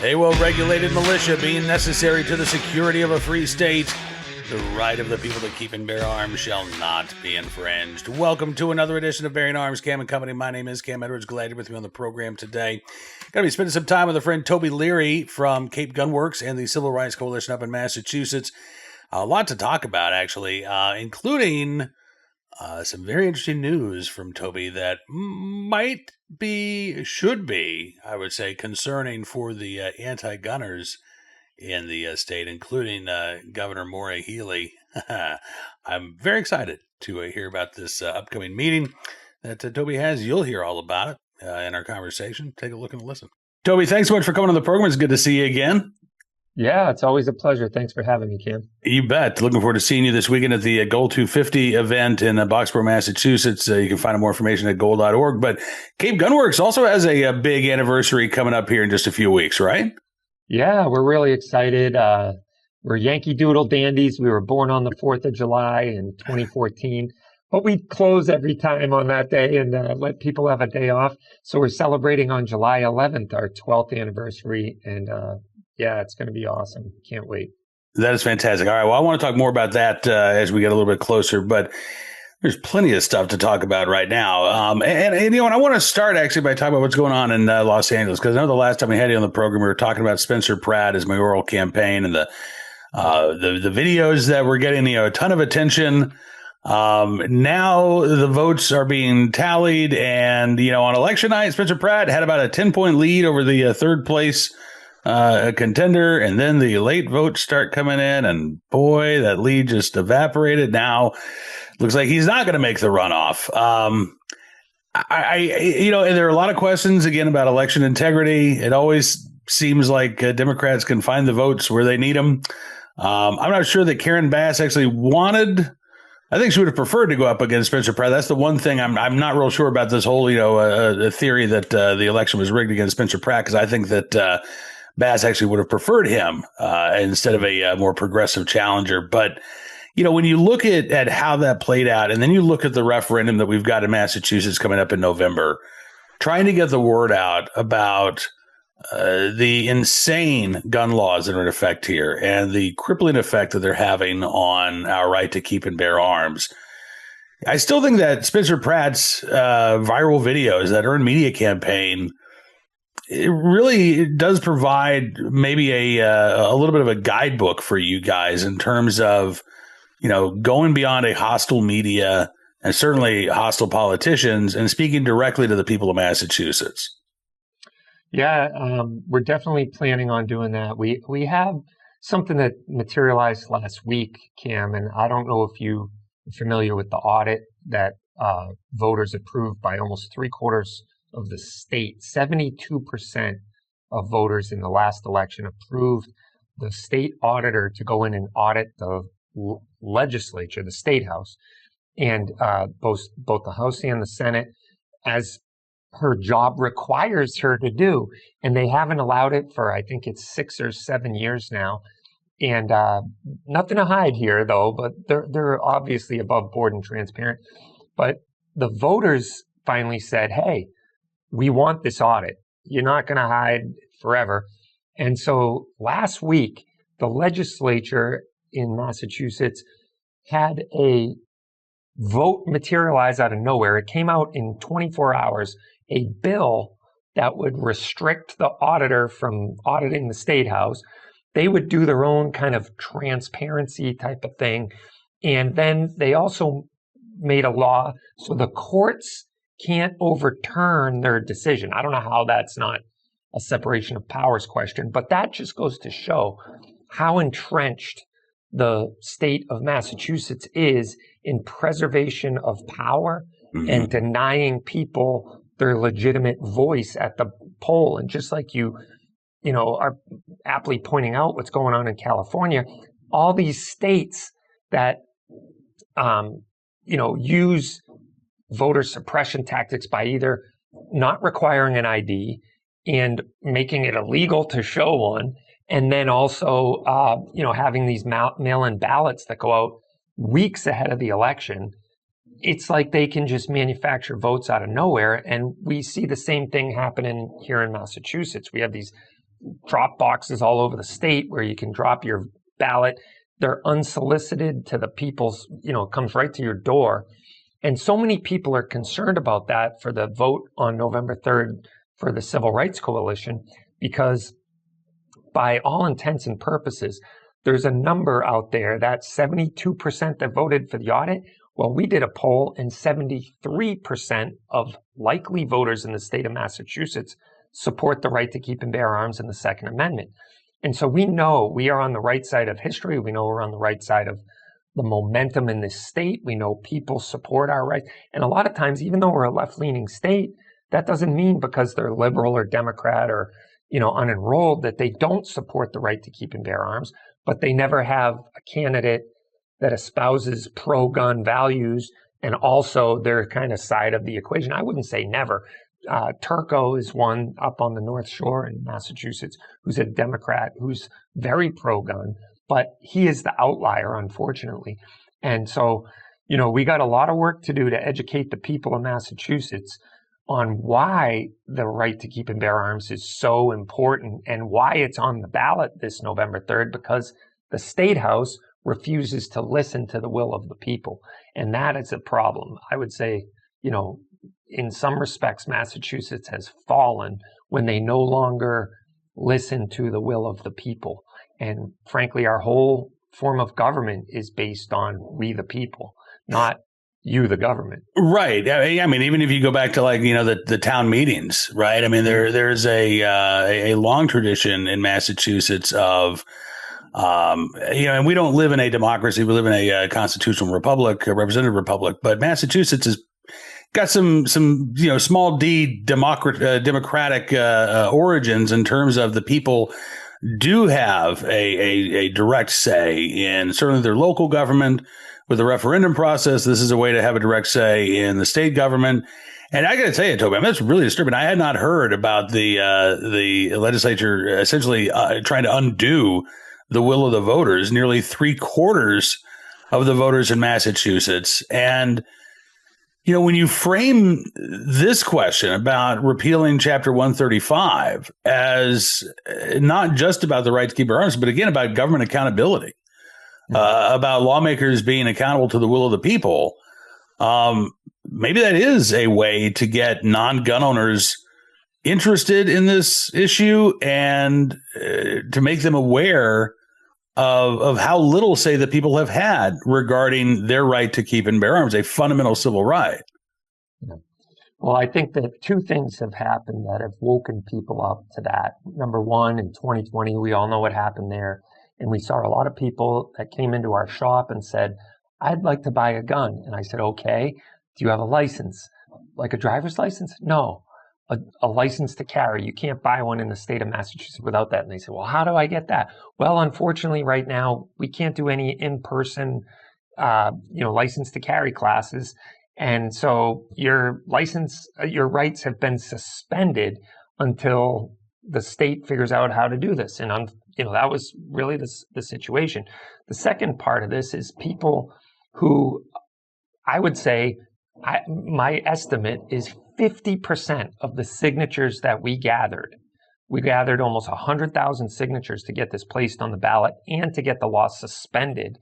A well-regulated militia being necessary to the security of a free state, the right of the people to keep and bear arms shall not be infringed. Welcome to another edition of Bearing Arms, Cam and Company. My name is Cam Edwards. Glad you're with me on the program today. Going to be spending some time with a friend, Toby Leary from Cape Gunworks and the Civil Rights Coalition up in Massachusetts. A lot to talk about, actually, including some very interesting news from Toby that should be, I would say, concerning for the anti-gunners in the state, including Governor Maura Healey. I'm very excited to hear about this upcoming meeting that Toby has. You'll hear all about it in our conversation. Take a look and listen. Toby, thanks so much for coming on the program. It's good to see you again. Yeah, it's always a pleasure. Thanks for having me, Cam. You bet. Looking forward to seeing you this weekend at the Goal 250 event in Boxborough, Massachusetts. You can find out more information at goal.org. But Cape Gunworks also has a big anniversary coming up here in just a few weeks, right? Yeah, we're really excited. We're Yankee Doodle dandies. We were born on the 4th of July in 2014, but we close every time on that day and let people have a day off. So we're celebrating on July 11th, our 12th anniversary. And yeah, it's going to be awesome. Can't wait. That is fantastic. All right. Well, I want to talk more about that as we get a little bit closer, but there's plenty of stuff to talk about right now. And you know, and I want to start actually by talking about what's going on in Los Angeles, because I know the last time we had you on the program, we were talking about Spencer Pratt, his mayoral campaign, and the videos that were getting, a ton of attention. Now the votes are being tallied, and, on election night, Spencer Pratt had about a 10-point lead over the third place contender, and then the late votes start coming in, and boy, that lead just evaporated. Now looks like he's not going to make the runoff. And there are a lot of questions again about election integrity. It always seems like Democrats can find the votes where they need them. I'm not sure that Karen Bass actually wanted. I think she would have preferred to go up against Spencer Pratt. That's the one thing I'm not real sure about this whole theory that the election was rigged against Spencer Pratt, because I think that Bass actually would have preferred him instead of a more progressive challenger. But when you look at how that played out, and then you look at the referendum that we've got in Massachusetts coming up in November, trying to get the word out about the insane gun laws that are in effect here and the crippling effect that they're having on our right to keep and bear arms. I still think that Spencer Pratt's viral videos, that earned media campaign, it really does provide maybe a little bit of a guidebook for you guys in terms of going beyond a hostile media and certainly hostile politicians and speaking directly to the people of Massachusetts. Yeah, we're definitely planning on doing that. We have something that materialized last week, Cam, and I don't know if you're familiar with the audit that voters approved by almost 3/4 of the state. 72% of voters in the last election approved the state auditor to go in and audit the legislature, the state house, and both the House and the Senate, as her job requires her to do. And they haven't allowed it for, I think it's 6 or 7 years now. And nothing to hide here, though, but they're obviously above board and transparent. But the voters finally said, hey, we want this audit. You're not going to hide forever. And so last week, the legislature in Massachusetts had a vote materialize out of nowhere. It came out in 24 hours, a bill that would restrict the auditor from auditing the state house. They would do their own kind of transparency type of thing. And then they also made a law so the courts can't overturn their decision. I don't know how that's not a separation of powers question, but that just goes to show how entrenched the state of Massachusetts is in preservation of power and denying people their legitimate voice at the poll. And just like you are aptly pointing out what's going on in California, all these states that, use voter suppression tactics by either not requiring an ID and making it illegal to show one, and then also, having these mail-in ballots that go out weeks ahead of the election. It's like they can just manufacture votes out of nowhere. And we see the same thing happening here in Massachusetts. We have these drop boxes all over the state where you can drop your ballot. They're unsolicited to the people's, it comes right to your door. And so many people are concerned about that for the vote on November 3rd for the Civil Rights Coalition, because by all intents and purposes, there's a number out there that 72% that voted for the audit. Well, we did a poll and 73% of likely voters in the state of Massachusetts support the right to keep and bear arms in the Second Amendment. And so we know we are on the right side of history. We know we're on the right side of the momentum in this state. We know people support our rights. And a lot of times, even though we're a left-leaning state, that doesn't mean because they're liberal or Democrat or, unenrolled that they don't support the right to keep and bear arms, but they never have a candidate that espouses pro-gun values and also their kind of side of the equation. I wouldn't say never. Turco is one up on the North Shore in Massachusetts who's a Democrat who's very pro-gun, but he is the outlier, unfortunately. And so, we got a lot of work to do to educate the people of Massachusetts on why the right to keep and bear arms is so important and why it's on the ballot this November 3rd, because the State House refuses to listen to the will of the people. And that is a problem. I would say, in some respects, Massachusetts has fallen when they no longer listen to the will of the people. And frankly, our whole form of government is based on we the people, not you the government. Right. I mean, even if you go back to the town meetings, right? I mean, there's a long tradition in Massachusetts of and we don't live in a democracy. We live in a constitutional republic, a representative republic. But Massachusetts has got some small d democratic origins in terms of the people do have a direct say in certainly their local government. With the referendum process, this is a way to have a direct say in the state government. And I got to tell you, Toby, that's really disturbing. I had not heard about the legislature essentially trying to undo the will of the voters, nearly 3/4 of the voters in Massachusetts. And, when you frame this question about repealing Chapter 135 as not just about the right to keep arms, but again, about government accountability, about lawmakers being accountable to the will of the people, maybe that is a way to get non-gun owners interested in this issue and to make them aware of how little say the people have had regarding their right to keep and bear arms, a fundamental civil right. Yeah. Well, I think that two things have happened that have woken people up to that. Number one, in 2020, we all know what happened there. And we saw a lot of people that came into our shop and said, I'd like to buy a gun. And I said, okay, do you have a license? Like a driver's license? No. A license to carry. You can't buy one in the state of Massachusetts without that. And they said, well, how do I get that? Well, unfortunately, right now, we can't do any in-person, license to carry classes. And so your rights have been suspended until the state figures out how to do this. And that was really the situation. The second part of this is people who I would say, my estimate is 50% of the signatures that we gathered. We gathered almost 100,000 signatures to get this placed on the ballot and to get the law suspended.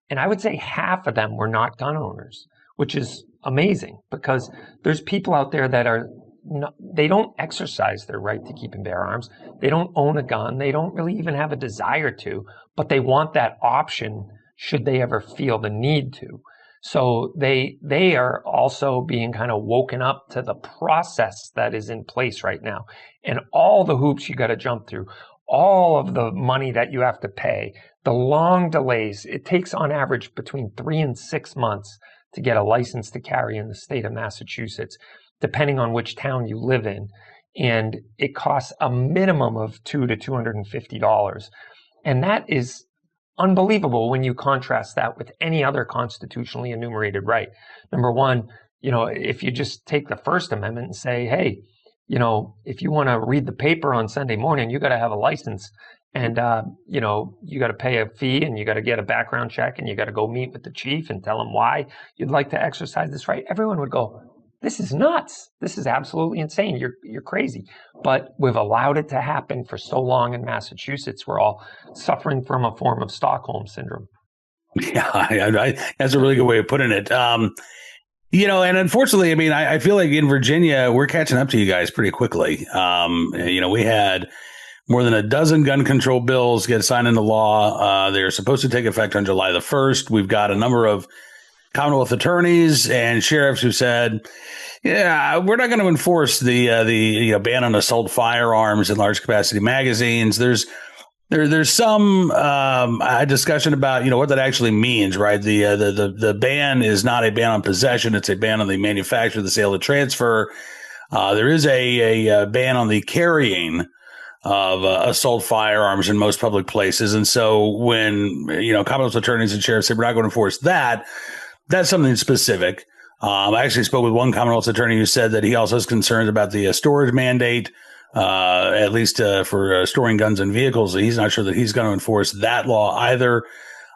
And I would say half of them were not gun owners, which is amazing because there's people out there that they don't exercise their right to keep and bear arms. They don't own a gun. They don't really even have a desire to, but they want that option should they ever feel the need to. So they are also being kind of woken up to the process that is in place right now and all the hoops you got to jump through, all of the money that you have to pay, the long delays. It takes on average between 3 and 6 months to get a license to carry in the state of Massachusetts, depending on which town you live in. And it costs a minimum of $200 to $250. And that is unbelievable when you contrast that with any other constitutionally enumerated right. Number one, if you just take the First Amendment and say, hey, if you want to read the paper on Sunday morning, you got to have a license and, you got to pay a fee and you got to get a background check and you got to go meet with the chief and tell him why you'd like to exercise this right. Everyone would go, this is nuts. This is absolutely insane. You're crazy. But we've allowed it to happen for so long in Massachusetts. We're all suffering from a form of Stockholm syndrome. Yeah, that's a really good way of putting it. And unfortunately, I mean, I feel like in Virginia, we're catching up to you guys pretty quickly. We had more than a dozen gun control bills get signed into law. They're supposed to take effect on July the 1st. We've got a number of Commonwealth attorneys and sheriffs who said, yeah, we're not going to enforce the ban on assault firearms in large capacity magazines. There's some discussion about what that actually means, right? The ban is not a ban on possession; it's a ban on the manufacture, the sale, the transfer. There is a ban on the carrying of assault firearms in most public places, and so when Commonwealth attorneys and sheriffs say we're not going to enforce that, that's something specific. I actually spoke with one Commonwealth attorney who said that he also has concerns about the storage mandate. At least for storing guns in vehicles. He's not sure that he's going to enforce that law either.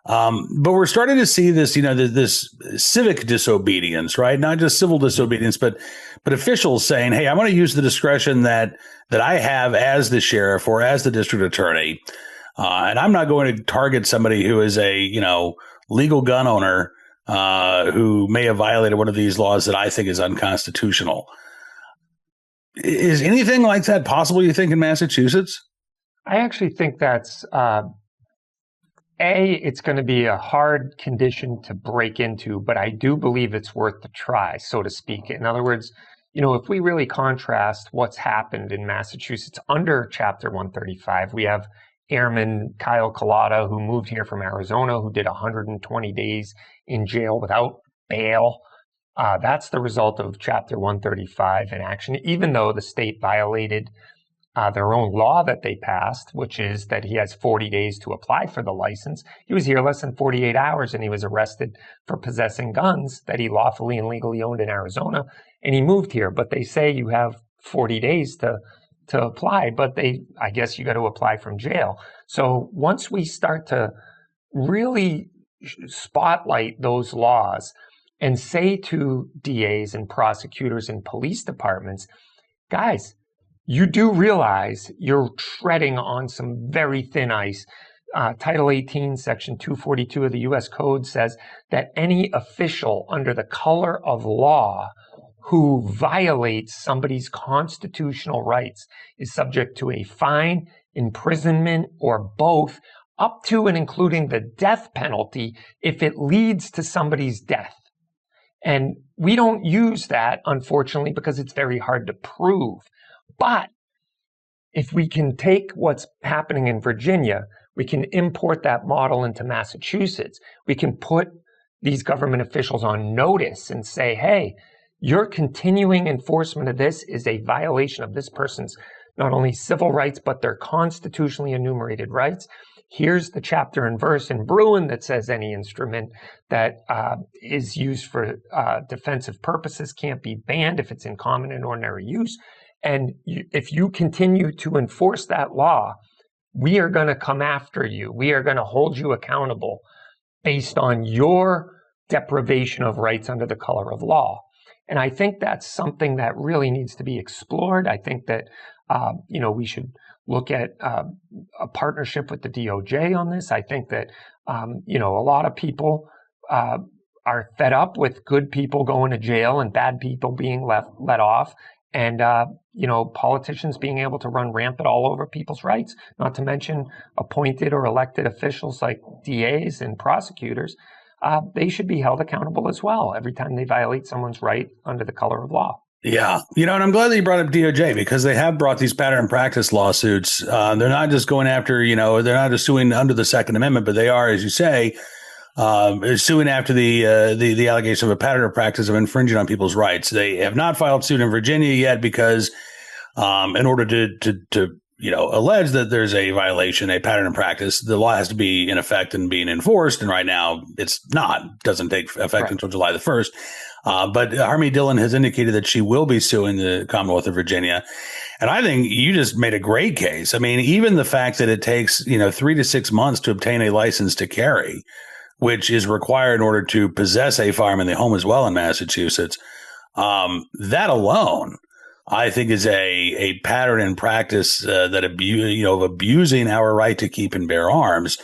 But we're starting to see this, this civic disobedience, right? Not just civil disobedience, but officials saying, hey, I'm going to use the discretion that I have as the sheriff or as the district attorney. And I'm not going to target somebody who is a, legal gun owner who may have violated one of these laws that I think is unconstitutional. Is anything like that possible, you think, in Massachusetts? I actually think that's, it's going to be a hard condition to break into, but I do believe it's worth the try, so to speak. In other words, if we really contrast what's happened in Massachusetts under Chapter 135, we have Airman Kyle Collada, who moved here from Arizona, who did 120 days in jail without bail. That's the result of Chapter 135 in action, even though the state violated their own law that they passed, which is that he has 40 days to apply for the license. He was here less than 48 hours and he was arrested for possessing guns that he lawfully and legally owned in Arizona. And he moved here, but they say you have 40 days to apply, but I guess you got to apply from jail. So once we start to really spotlight those laws, and say to DAs and prosecutors and police departments, guys, you do realize you're treading on some very thin ice. Title 18, Section 242 of the U.S. Code says that any official under the color of law who violates somebody's constitutional rights is subject to a fine, imprisonment, or both, up to and including the death penalty if it leads to somebody's death. And we don't use that, unfortunately, because it's very hard to prove. But if we can take what's happening in Virginia, we can import that model into Massachusetts. We can put these government officials on notice and say, hey, your continuing enforcement of this is a violation of this person's not only civil rights, but their constitutionally enumerated rights. Here's the chapter and verse in Bruin that says any instrument that is used for defensive purposes can't be banned if it's in common and ordinary use. And if you continue to enforce that law, we are going to come after you. We are going to hold you accountable based on your deprivation of rights under the color of law. And I think that's something that really needs to be explored. I think that, we should look at a partnership with the DOJ on this. I think that, a lot of people are fed up with good people going to jail and bad people being let off. And, politicians being able to run rampant all over people's rights, not to mention appointed or elected officials like DAs and prosecutors. They should be held accountable as well every time they violate someone's right under the color of law. Yeah. And I'm glad that you brought up DOJ because they have brought these pattern and practice lawsuits. They're not just going after, they're not just suing under the Second Amendment, but they are, as you say, suing after the allegation of a pattern or practice of infringing on people's rights. They have not filed suit in Virginia yet because in order to allege that there's a violation, a pattern and practice, the law has to be in effect and being enforced. And right now it's not, doesn't take effect until July the 1st. But Harmie Dillon has indicated that she will be suing the Commonwealth of Virginia. And I think you just made a great case. I mean, even the fact that it takes, 3 to 6 months to obtain a license to carry, which is required in order to possess a firearm in the home as well in Massachusetts. That alone, I think, is a pattern and practice that of abusing our right to keep and bear arms.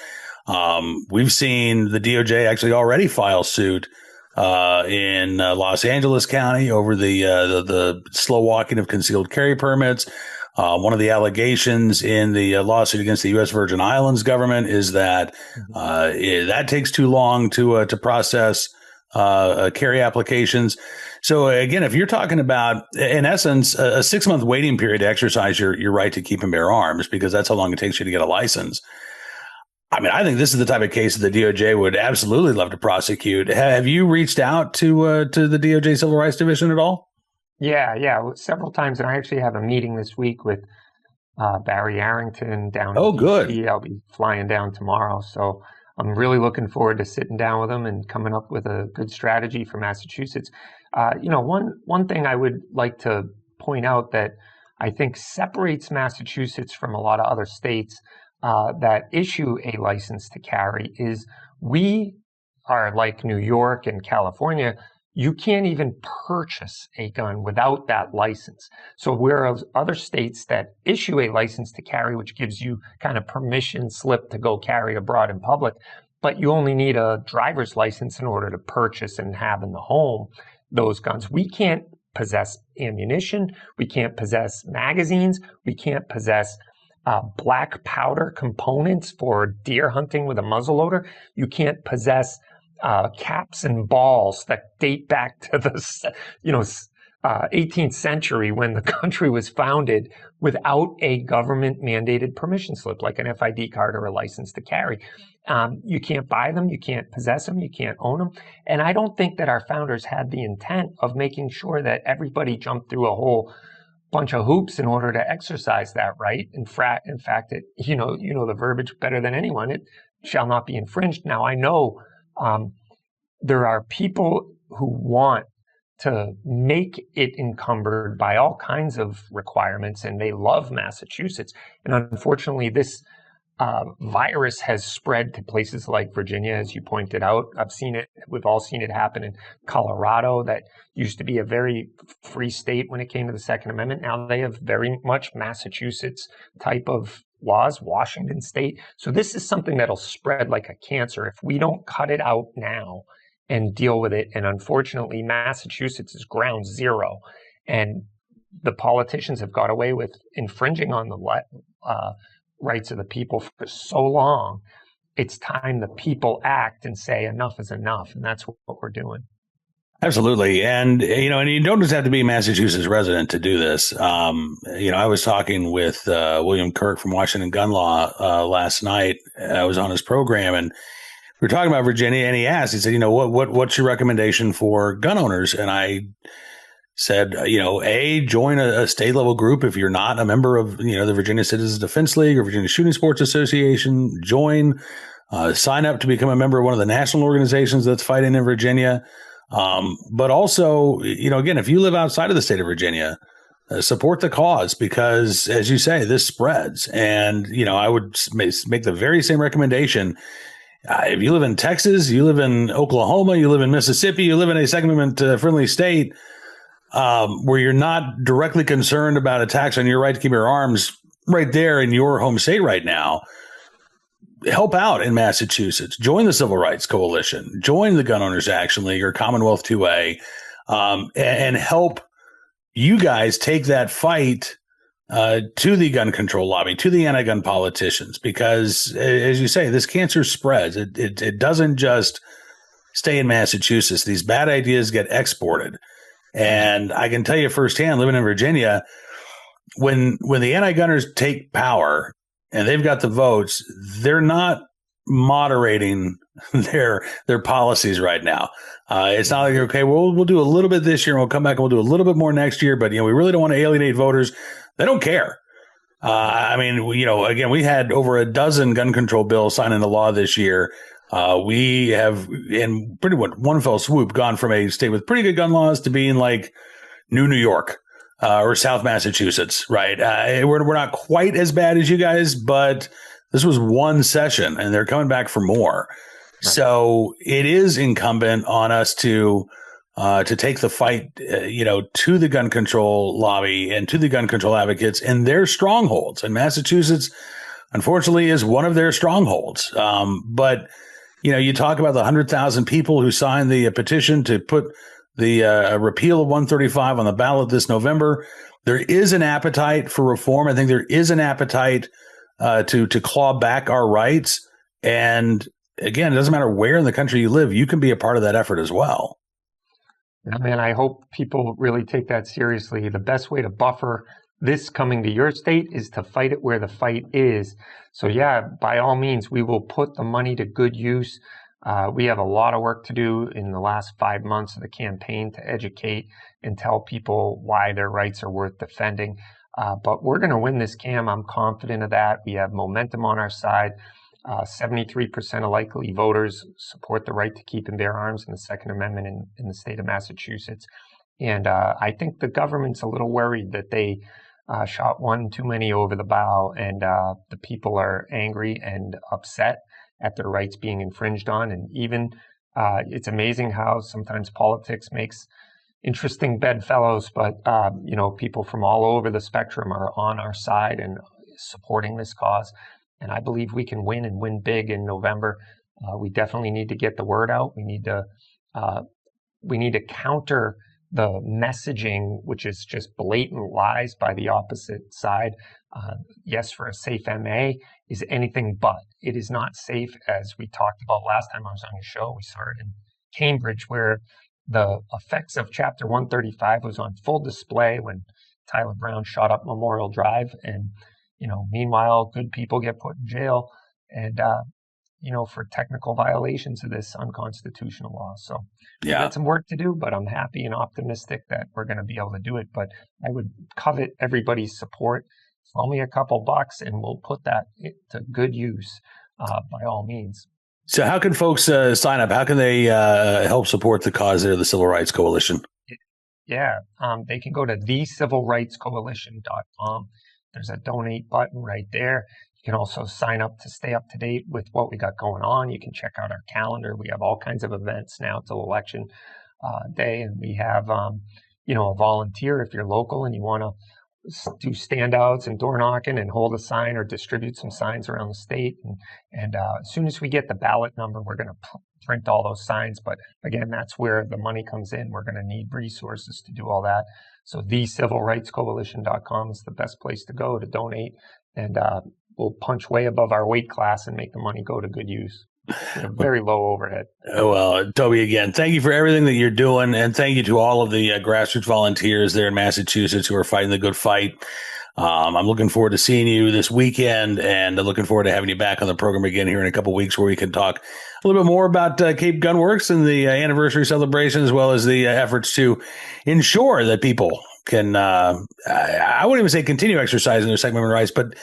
We've seen the DOJ actually already file suit in Los Angeles County over the slow walking of concealed carry permits. One of the allegations in the lawsuit against the U.S. Virgin Islands government is that that takes too long to process carry applications. So again, if you're talking about, in essence, a 6-month waiting period to exercise your right to keep and bear arms, because that's how long it takes you to get a license. I mean, I think this is the type of case that the DOJ would absolutely love to prosecute. Have you reached out to the DOJ Civil Rights Division at all? Yeah, several times. And I actually have a meeting this week with Barry Arrington down Oh, in good. DC. I'll be flying down tomorrow. So I'm really looking forward to sitting down with him and coming up with a good strategy for Massachusetts. One thing I would like to point out that I think separates Massachusetts from a lot of other states that issue a license to carry is we are like New York and California. You can't even purchase a gun without that license. So whereas other states that issue a license to carry, which gives you kind of permission slip to go carry abroad in public, but you only need a driver's license in order to purchase and have in the home those guns. We can't possess ammunition. We can't possess magazines. We can't possess black powder components for deer hunting with a muzzleloader. You can't possess caps and balls that date back to the 18th century when the country was founded without a government mandated permission slip like an FID card or a license to carry. You can't buy them, you can't possess them, you can't own them. And I don't think that our founders had the intent of making sure that everybody jumped through a whole bunch of hoops in order to exercise that right. In fact, you know the verbiage better than anyone. It shall not be infringed. Now, I know there are people who want to make it encumbered by all kinds of requirements, and they love Massachusetts. And unfortunately, this virus has spread to places like Virginia, as you pointed out. I've seen it. We've all seen it happen in Colorado. That used to be a very free state when it came to the Second Amendment. Now they have very much Massachusetts type of laws, Washington state. So this is something that'll spread like a cancer if we don't cut it out now and deal with it. And unfortunately, Massachusetts is ground zero. And the politicians have got away with infringing on the rights of the people for so long. It's time the people act and say enough is enough. And that's what we're doing. Absolutely. And you don't just have to be a Massachusetts resident to do this. I was talking with William Kirk from Washington Gun Law last night. I was on his program and we were talking about Virginia, and he said, what's your recommendation for gun owners? And I said, join a state level group. If you're not a member of, the Virginia Citizens Defense League or Virginia Shooting Sports Association, sign up to become a member of one of the national organizations that's fighting in Virginia. But also, again, if you live outside of the state of Virginia, support the cause because, as you say, this spreads. And, I would make the very same recommendation. If you live in Texas, you live in Oklahoma, you live in Mississippi, you live in a Second Amendment friendly state where you're not directly concerned about attacks on your right to keep your arms right there in your home state right now, help out in Massachusetts. Join the Civil Rights Coalition. Join the Gun Owners Action League or Commonwealth 2A and help you guys take that fight to the gun control lobby, to the anti-gun politicians, because as you say, this cancer spreads. It doesn't just stay in Massachusetts. These bad ideas get exported. And I can tell you firsthand, living in Virginia, when the anti-gunners take power and they've got the votes, they're not moderating their policies right now. It's not like, okay, well, we'll do a little bit this year and we'll come back and we'll do a little bit more next year, but we really don't want to alienate voters. They don't care. Again, we had over a dozen gun control bills signed into law this year. We have, in pretty much one fell swoop, gone from a state with pretty good gun laws to being like New York or South Massachusetts, right? We're not quite as bad as you guys, but this was one session and they're coming back for more. Right. So it is incumbent on us to to take the fight, to the gun control lobby and to the gun control advocates in their strongholds. And Massachusetts, unfortunately, is one of their strongholds. But you talk about the 100,000 people who signed the petition to put the repeal of 135 on the ballot this November. There is an appetite for reform. I think there is an appetite to claw back our rights. And again, it doesn't matter where in the country you live, you can be a part of that effort as well. Yeah, man, I hope people really take that seriously. The best way to buffer this coming to your state is to fight it where the fight is. So yeah, by all means, we will put the money to good use. We have a lot of work to do in the last 5 months of the campaign to educate and tell people why their rights are worth defending. But we're going to win this, Cam. I'm confident of that. We have momentum on our side. 73% of likely voters support the right to keep and bear arms in the Second Amendment in the state of Massachusetts. And I think the government's a little worried that they shot one too many over the bow, and the people are angry and upset at their rights being infringed on. And even it's amazing how sometimes politics makes interesting bedfellows, but people from all over the spectrum are on our side and supporting this cause. And I believe we can win and win big in November. We definitely need to get the word out. We need to counter the messaging, which is just blatant lies by the opposite side. Yes, for a safe MA is anything but. It is not safe, as we talked about last time I was on your show. We saw it in Cambridge, where the effects of Chapter 135 was on full display when Tyler Brown shot up Memorial Drive. And meanwhile, good people get put in jail and, for technical violations of this unconstitutional law. So we got some work to do, but I'm happy and optimistic that we're going to be able to do it. But I would covet everybody's support. It's only a couple bucks, and we'll put that to good use by all means. So how can folks sign up? How can they help support the cause there, the Civil Rights Coalition? Yeah, they can go to thecivilrightscoalition.com. There's a donate button right there. You can also sign up to stay up to date with what we got going on. You can check out our calendar. We have all kinds of events now till election day. And we have, a volunteer if you're local and you want to do standouts and door knocking and hold a sign or distribute some signs around the state. And as soon as we get the ballot number, we're going to print all those signs. But again, that's where the money comes in. We're going to need resources to do all that. So thecivilrightscoalition.com is the best place to go to donate. And we'll punch way above our weight class and make the money go to good use. Very low overhead. Well, Toby, again, thank you for everything that you're doing. And thank you to all of the grassroots volunteers there in Massachusetts who are fighting the good fight. I'm looking forward to seeing you this weekend and looking forward to having you back on the program again here in a couple of weeks where we can talk a little bit more about Cape Gunworks and the anniversary celebration, as well as the efforts to ensure that people can, I wouldn't even say continue exercising their Second Amendment rights, but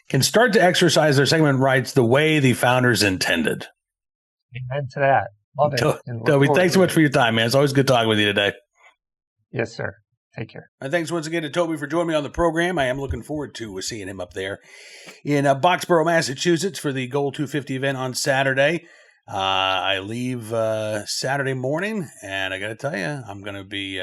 can start to exercise their Second Amendment rights the way the founders intended. Amen to that. Love it. Toby, thanks so much for your time, man. It's always good talking with you today. Yes, sir. Take care. And thanks once again to Toby for joining me on the program. I am looking forward to seeing him up there in Boxborough, Massachusetts for the Goal 250 event on Saturday. I leave Saturday morning, and I got to tell you, I'm going to be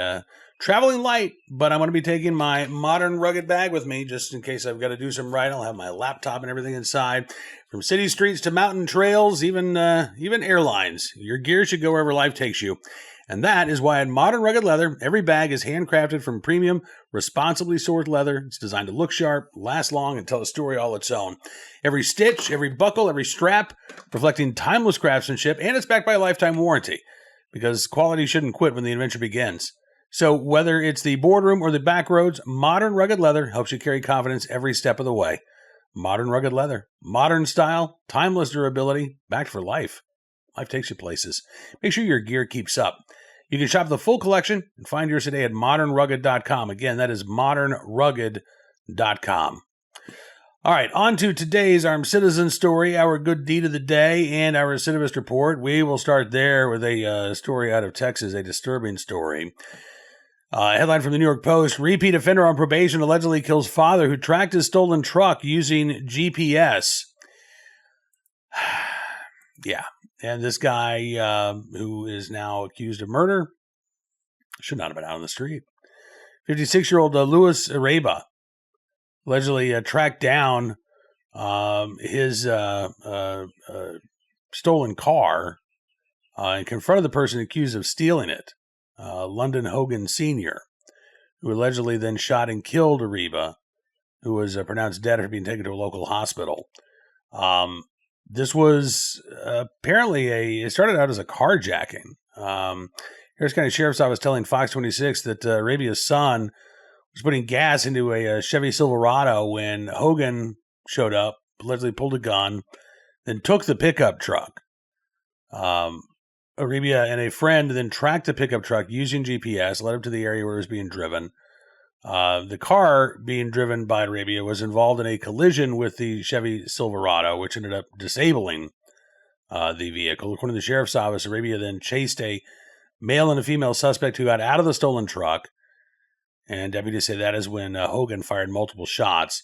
traveling light, but I'm going to be taking my modern rugged bag with me just in case I've got to do some riding. I'll have my laptop and everything inside. From city streets to mountain trails, even airlines. Your gear should go wherever life takes you. And that is why at Modern Rugged Leather, every bag is handcrafted from premium, responsibly sourced leather. It's designed to look sharp, last long, and tell a story all its own. Every stitch, every buckle, every strap, reflecting timeless craftsmanship, and it's backed by a lifetime warranty, because quality shouldn't quit when the adventure begins. So whether it's the boardroom or the back roads, Modern Rugged Leather helps you carry confidence every step of the way. Modern Rugged Leather. Modern style, timeless durability, backed for life. Life takes you places. Make sure your gear keeps up. You can shop the full collection and find yours today at modernrugged.com. Again, that is modernrugged.com. All right, on to today's Armed Citizen story, our good deed of the day, and our recidivist report. We will start there with a story out of Texas, a disturbing story. Headline from the New York Post: repeat offender on probation allegedly kills father who tracked his stolen truck using GPS. Yeah. And this guy, who is now accused of murder, Should not have been out on the street. 56-year-old Louis Areba allegedly tracked down his stolen car and confronted the person accused of stealing it, London Hogan Sr., who allegedly then shot and killed Areba, who was pronounced dead after being taken to a local hospital. This was apparently it started out as a carjacking. Harris County Sheriff's Office telling Fox 26 that Arabia's son was putting gas into a Chevy Silverado when Hogan showed up, allegedly pulled a gun, then took the pickup truck. Arabia and a friend then tracked the pickup truck using GPS, led him to the area where it was being driven. The car being driven by Arabia was involved in a collision with the Chevy Silverado, which ended up disabling the vehicle. According to the sheriff's office, Arabia then chased a male and a female suspect who got out of the stolen truck, and deputies say that is when Hogan fired multiple shots,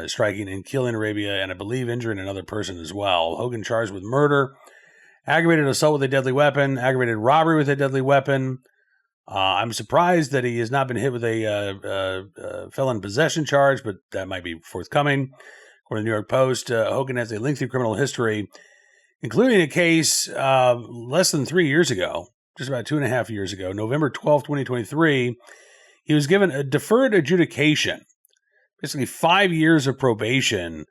striking and killing Arabia and I believe injuring another person as well. Hogan charged with murder, aggravated assault with a deadly weapon, aggravated robbery with a deadly weapon. I'm surprised that he has not been hit with a felon possession charge, but that might be forthcoming. According to the New York Post, Hogan has a lengthy criminal history, including a case less than 3 years ago, just about 2.5 years ago, November 12, 2023. He was given a deferred adjudication, basically 5 years of probation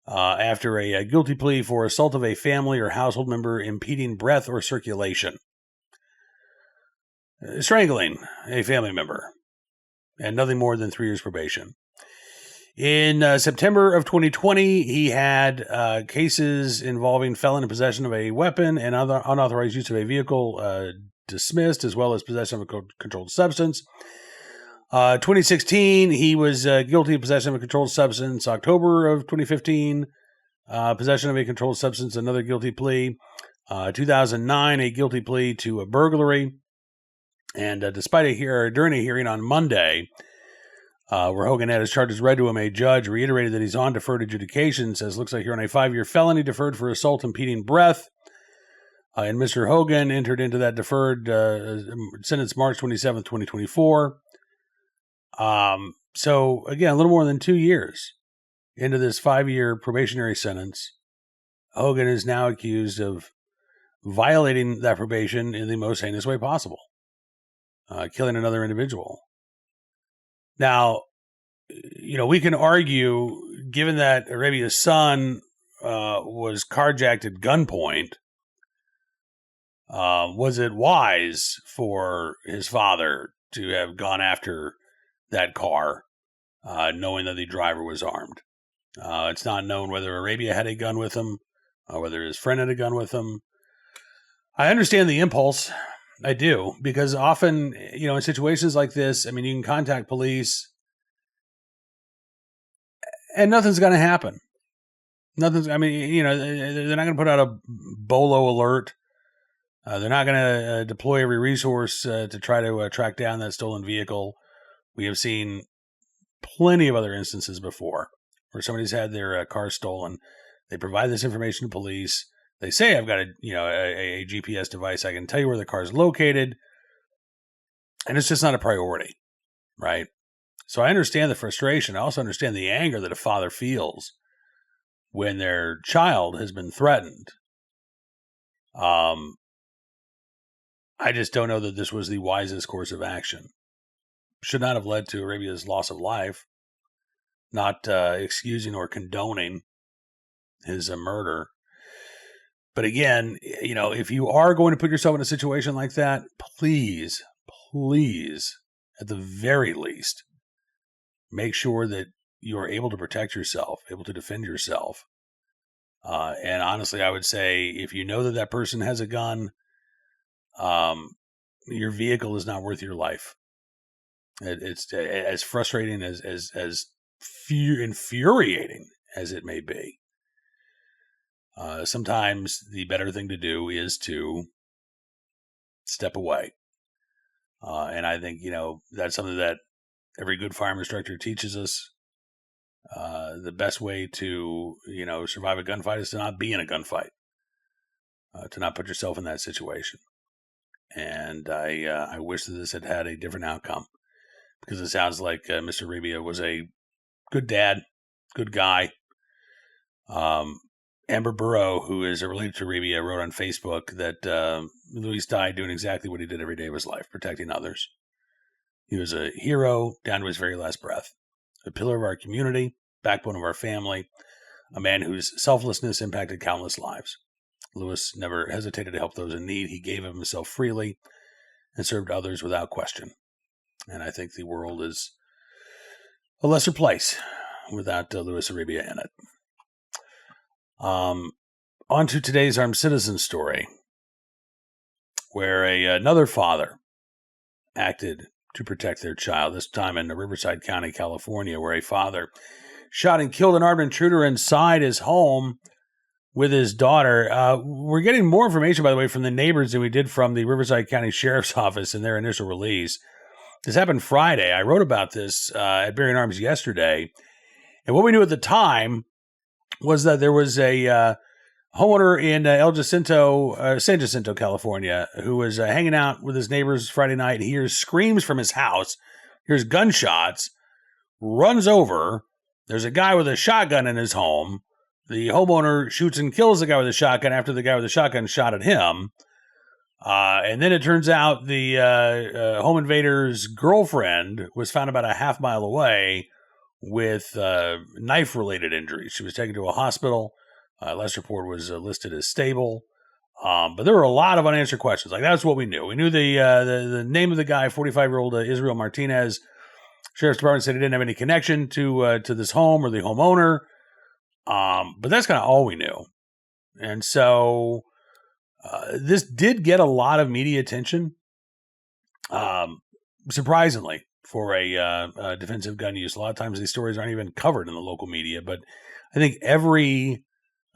after a guilty plea for assault of a family or household member impeding breath or circulation. Strangling a family member, and nothing more than 3 years probation. In September of 2020, he had cases involving felon in possession of a weapon and other unauthorized use of a vehicle dismissed, as well as possession of a controlled substance. 2016, he was guilty of possession of a controlled substance. October of 2015, possession of a controlled substance, another guilty plea. 2009, a guilty plea to a burglary. And during a hearing on Monday, where Hogan had his charges read to him, a judge reiterated that he's on deferred adjudication, says, looks like you're on a 5-year felony deferred for assault impeding breath. And Mr. Hogan entered into that deferred sentence March 27th, 2024. So, again, a little more than 2 years into this 5-year probationary sentence, Hogan is now accused of violating that probation in the most heinous way possible. Killing another individual. Now, we can argue, given that Arabia's son was carjacked at gunpoint, was it wise for his father to have gone after that car, knowing that the driver was armed? It's not known whether Arabia had a gun with him, whether his friend had a gun with him. I understand the impulse. I do, because often, in situations like this, you can contact police and nothing's going to happen. They're not going to put out a BOLO alert. They're not going to deploy every resource to try to track down that stolen vehicle. We have seen plenty of other instances before where somebody's had their car stolen. They provide this information to police. They say, I've got a GPS device. I can tell you where the car is located. And it's just not a priority, right? So I understand the frustration. I also understand the anger that a father feels when their child has been threatened. I just don't know that this was the wisest course of action. Should not have led to Arabia's loss of life. Not excusing or condoning his murder. But again, if you are going to put yourself in a situation like that, please, at the very least, make sure that you are able to protect yourself, able to defend yourself. And honestly, I would say if you know that person has a gun, your vehicle is not worth your life. It's as frustrating as infuriating as it may be. Sometimes the better thing to do is to step away. And I think, that's something that every good firearm instructor teaches us. The best way to, survive a gunfight is to not be in a gunfight, to not put yourself in that situation. And I wish that this had had a different outcome, because it sounds like Mr. Arabia was a good dad, good guy. Amber Burrow, who is related to Arabia, wrote on Facebook that Luis died doing exactly what he did every day of his life, protecting others. He was a hero down to his very last breath, a pillar of our community, backbone of our family, a man whose selflessness impacted countless lives. Luis never hesitated to help those in need. He gave of himself freely and served others without question. And I think the world is a lesser place without Luis Arabia in it. On to today's armed citizen story, where another father acted to protect their child, this time in Riverside County, California, where a father shot and killed an armed intruder inside his home with his daughter. We're getting more information, by the way, from the neighbors than we did from the Riverside County Sheriff's Office in their initial release. This happened Friday. I wrote about this at Bearing Arms yesterday. And what we knew at the time was that there was a homeowner in San Jacinto, California, who was hanging out with his neighbors Friday night. He hears screams from his house, hears gunshots, runs over. There's a guy with a shotgun in his home. The homeowner shoots and kills the guy with a shotgun after the guy with the shotgun shot at him. And then it turns out the home invader's girlfriend was found about a half mile away with knife-related injuries. She was taken to a hospital. Last report was listed as stable. But there were a lot of unanswered questions. Like, that's what we knew. We knew the name of the guy, 45-year-old Israel Martinez. Sheriff's Department said he didn't have any connection to this home or the homeowner. But that's kind of all we knew. And so this did get a lot of media attention, surprisingly, for a defensive gun use. A lot of times these stories aren't even covered in the local media, but I think every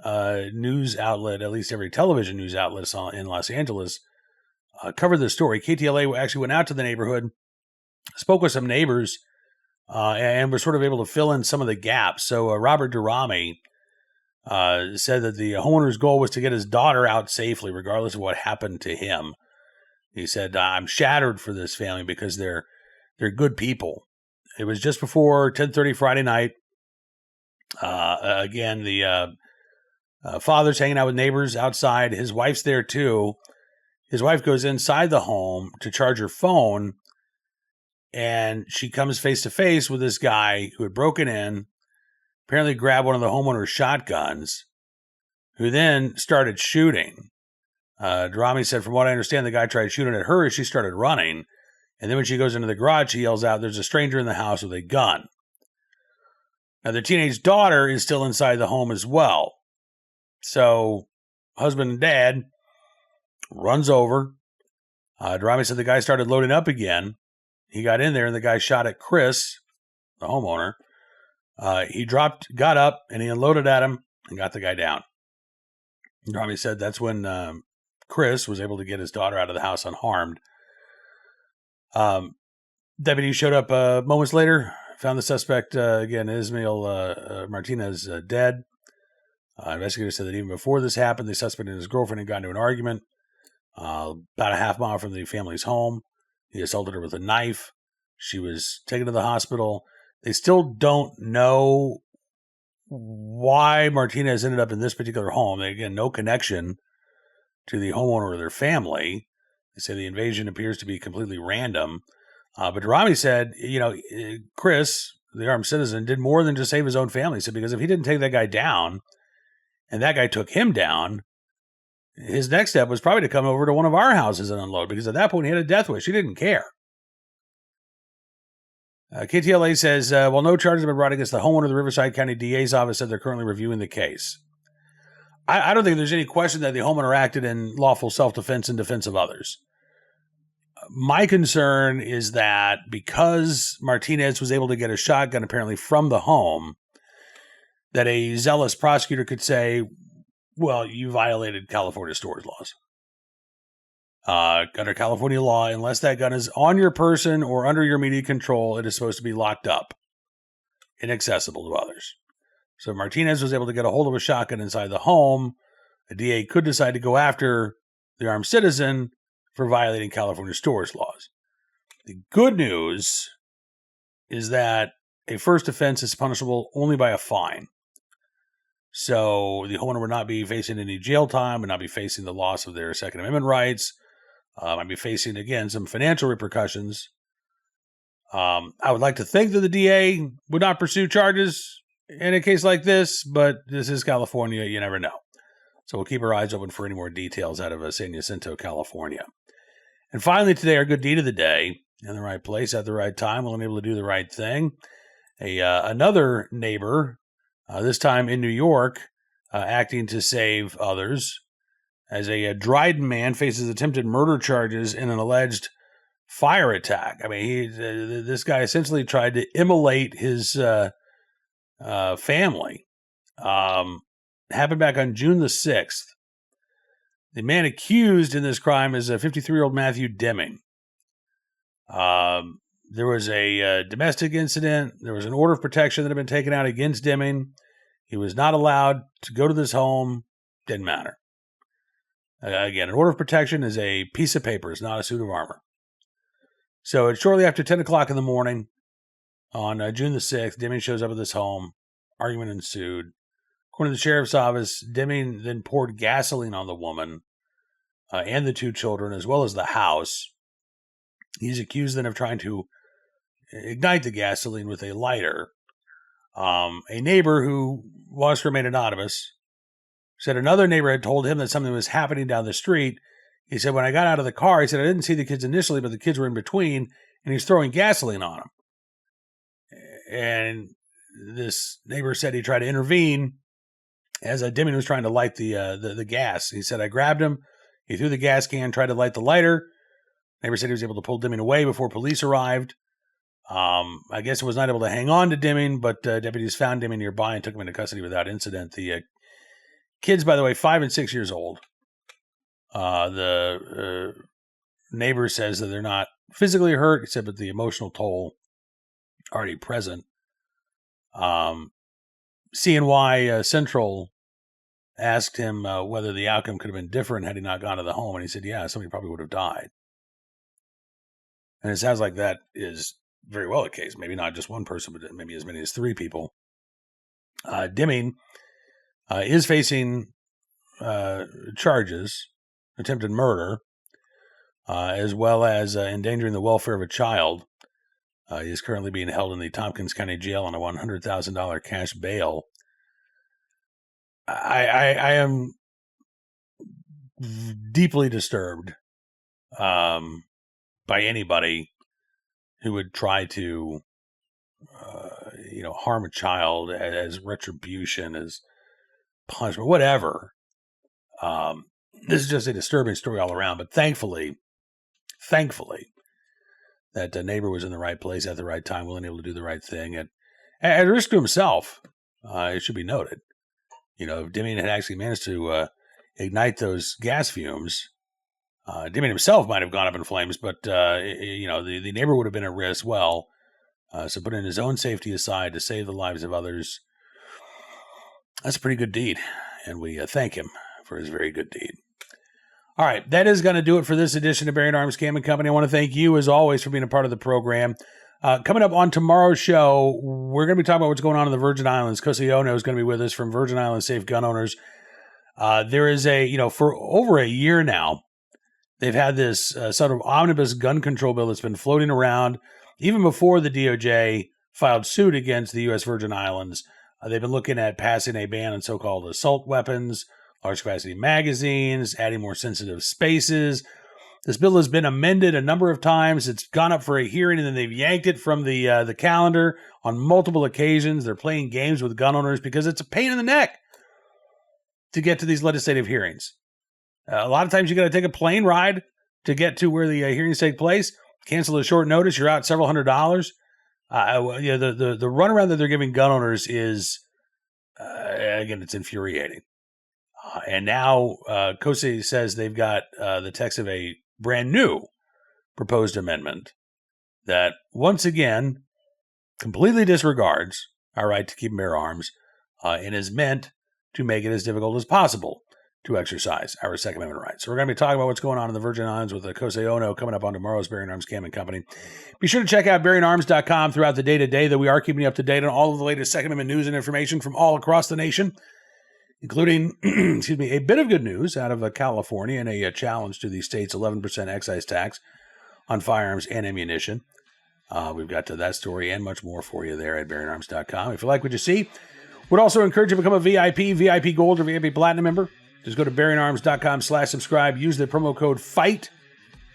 news outlet, at least every television news outlet in Los Angeles, covered this story. KTLA actually went out to the neighborhood, spoke with some neighbors, and was sort of able to fill in some of the gaps. So Robert Durrami said that the homeowner's goal was to get his daughter out safely, regardless of what happened to him. He said, "I'm shattered for this family because they're good people." It was just before 10:30 Friday night. Again, the father's hanging out with neighbors outside. His wife's there too. His wife goes inside the home to charge her phone, and she comes face to face with this guy who had broken in, apparently grabbed one of the homeowner's shotguns, who then started shooting. Durrami said, from what I understand, the guy tried shooting at her as she started running. And then when she goes into the garage, she yells out, "There's a stranger in the house with a gun." Now, their teenage daughter is still inside the home as well. So husband and dad runs over. Durrami said the guy started loading up again. He got in there and the guy shot at Chris, the homeowner. He got up, and he unloaded at him and got the guy down. Durrami said that's when Chris was able to get his daughter out of the house unharmed. Deputies showed up moments later, found the suspect, again, Ismael Martinez, dead. Investigators said that even before this happened, the suspect and his girlfriend had gotten into an argument about a half mile from the family's home. He assaulted her with a knife. She was taken to the hospital. They still don't know why Martinez ended up in this particular home. Again, no connection to the homeowner or their family. They say the invasion appears to be completely random. But Durrami said, Chris, the armed citizen, did more than just save his own family. He said, because if he didn't take that guy down, and that guy took him down, his next step was probably to come over to one of our houses and unload, because at that point he had a death wish. He didn't care. KTLA says, while no charges have been brought against the homeowner, the Riverside County DA's office said they're currently reviewing the case. I don't think there's any question that the homeowner acted in lawful self-defense in defense of others. My concern is that because Martinez was able to get a shotgun apparently from the home, that a zealous prosecutor could say, well, you violated California storage laws. Under California law, unless that gun is on your person or under your immediate control, it is supposed to be locked up, inaccessible to others. So Martinez was able to get a hold of a shotgun inside the home. A DA could decide to go after the armed citizen for violating California storage laws. The good news is that a first offense is punishable only by a fine. So the homeowner would not be facing any jail time, would not be facing the loss of their Second Amendment rights, might be facing, again, some financial repercussions. I would like to think that the DA would not pursue charges in a case like this, but this is California. You never know. So we'll keep our eyes open for any more details out of San Jacinto, California. And finally today, our good deed of the day, in the right place at the right time, willing able to do the right thing. Another neighbor, this time in New York, acting to save others, as a Dryden man faces attempted murder charges in an alleged fire attack. I mean, this guy essentially tried to immolate his family. Happened back on June the 6th. The man accused in this crime is a 53-year-old Matthew Deming. There was a domestic incident. There was an order of protection that had been taken out against Deming. He was not allowed to go to this home. Didn't matter. Again, an order of protection is a piece of paper. It's not a suit of armor. So it's shortly after 10 o'clock in the morning on June the 6th, Deming shows up at this home. Argument ensued. According to the sheriff's office, Deming then poured gasoline on the woman and the two children, as well as the house. He's accused then of trying to ignite the gasoline with a lighter. A neighbor who wants to remain anonymous said another neighbor had told him that something was happening down the street. He said, when I got out of the car, he said, I didn't see the kids initially, but the kids were in between, and he's throwing gasoline on them. And this neighbor said he tried to intervene as Deming was trying to light the gas. He said, I grabbed him. He threw the gas can, tried to light the lighter. Neighbor said he was able to pull Deming away before police arrived. I guess he was not able to hang on to Deming, but deputies found Deming nearby and took him into custody without incident. The kids, by the way, 5 and 6 years old. The neighbor says that they're not physically hurt, except that the emotional toll already present. CNY Central asked him whether the outcome could have been different had he not gone to the home, and he said, yeah, somebody probably would have died. And it sounds like that is very well the case. Maybe not just one person, but maybe as many as 3 people. Deming is facing charges, attempted murder, as well as endangering the welfare of a child. He is currently being held in the Tompkins County Jail on a $100,000 cash bail. I am deeply disturbed by anybody who would try to, harm a child as retribution, as punishment, whatever. This is just a disturbing story all around. But thankfully, that the neighbor was in the right place at the right time, willing able to do the right thing, and at risk to himself. It should be noted. If Deming had actually managed to ignite those gas fumes, Deming himself might have gone up in flames, but the neighbor would have been at risk. Well, so putting his own safety aside to save the lives of others, that's a pretty good deed, and we thank him for his very good deed. All right, that is going to do it for this edition of Bearing Arms Cam & Company. I want to thank you, as always, for being a part of the program. Coming up on tomorrow's show, we're going to be talking about what's going on in the Virgin Islands. Kosi Ono is going to be with us from Virgin Islands Safe Gun Owners. There is for over a year now, they've had this sort of omnibus gun control bill that's been floating around even before the DOJ filed suit against the U.S. Virgin Islands. They've been looking at passing a ban on so-called assault weapons, large capacity magazines, adding more sensitive spaces. This bill has been amended a number of times. It's gone up for a hearing, and then they've yanked it from the calendar on multiple occasions. They're playing games with gun owners because it's a pain in the neck to get to these legislative hearings. A lot of times you got to take a plane ride to get to where the hearings take place. Cancel at short notice, you're out several $100s. The runaround that they're giving gun owners is, again, it's infuriating. And now Kosi says they've got the text of a brand new proposed amendment that, once again, completely disregards our right to keep and bear arms and is meant to make it as difficult as possible to exercise our Second Amendment rights. So we're going to be talking about what's going on in the Virgin Islands with the Kosei Ono coming up on tomorrow's Bearing Arms Cam and Company. Be sure to check out bearingarms.com throughout the day today, that we are keeping you up to date on all of the latest Second Amendment news and information from all across the nation, including, a bit of good news out of California and a challenge to the state's 11% excise tax on firearms and ammunition. We've got that story and much more for you there at bearingarms.com. If you like what you see, would also encourage you to become a VIP Gold, or VIP Platinum member. Just go to bearingarms.com/subscribe, use the promo code FIGHT,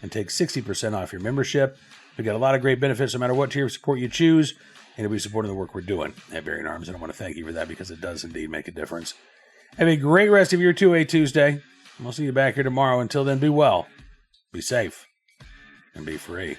and take 60% off your membership. We got a lot of great benefits no matter what tier of support you choose, and it'll be supporting the work we're doing at Bearing Arms, and I want to thank you for that, because it does indeed make a difference. Have a great rest of your 2A Tuesday. We'll see you back here tomorrow. Until then, be well, be safe, and be free.